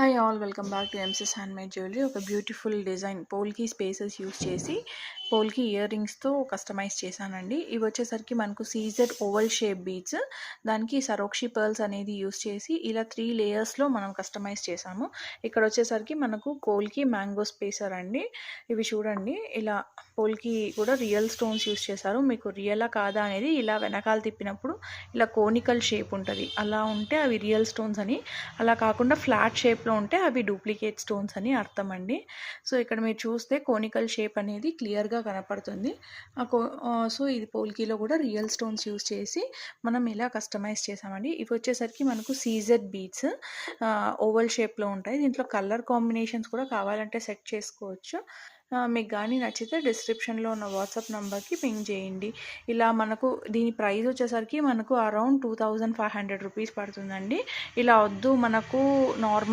Hi all, welcome back to ఎంసెస్ handmade jewellery. ఒక beautiful design polki spaces use చేసి polki year రింగ్స్తో customise చేశానండి. ఇవి వచ్చేసరికి మనకు సీజెడ్ ఓవల్ షేప్ బీడ్స్, దానికి సరోక్షి పర్ల్స్ అనేది యూస్ చేసి ఇలా 3 లేయర్స్లో మనం కస్టమైజ్ చేసాము. ఇక్కడ వచ్చేసరికి మనకు పోల్కి మ్యాంగో స్పేసర్ అండి. ఇవి చూడండి, ఇలా పోల్కి కూడా రియల్ స్టోన్స్ యూస్ చేశారు. మీకు రియలా కాదా అనేది ఇలా వెనకాల తిప్పినప్పుడు ఇలా కోనికల్ షేప్ ఉంటుంది, అలా ఉంటే అవి రియల్ స్టోన్స్ అని, అలా కాకుండా ఫ్లాట్ షేప్లో ఉంటే అవి డూప్లికేట్ స్టోన్స్ అని అర్థం అండి. సో ఇక్కడ మీరు చూస్తే కోనికల్ షేప్ అనేది క్లియర్గా కనపడుతుంది. సో ఇది పోల్కీలో కూడా రియల్ స్టోన్స్ యూస్ చేసి మనం ఇలా కస్టమైజ్ చేసామండి. ఇవి వచ్చేసరికి మనకు సీజెడ్ బీడ్స్ ఓవల్ షేప్లో ఉంటాయి. దీంట్లో కలర్ కాంబినేషన్స్ కూడా కావాలంటే సెట్ చేసుకోవచ్చు. మీకు కానీ నచ్చితే డిస్క్రిప్షన్లో ఉన్న వాట్సాప్ నెంబర్కి పింగ్ చేయండి. ఇలా మనకు దీని ప్రైస్ వచ్చేసరికి మనకు అరౌండ్ 2500 రూపీస్ పడుతుందండి. ఇలా వద్దు మనకు నార్మల్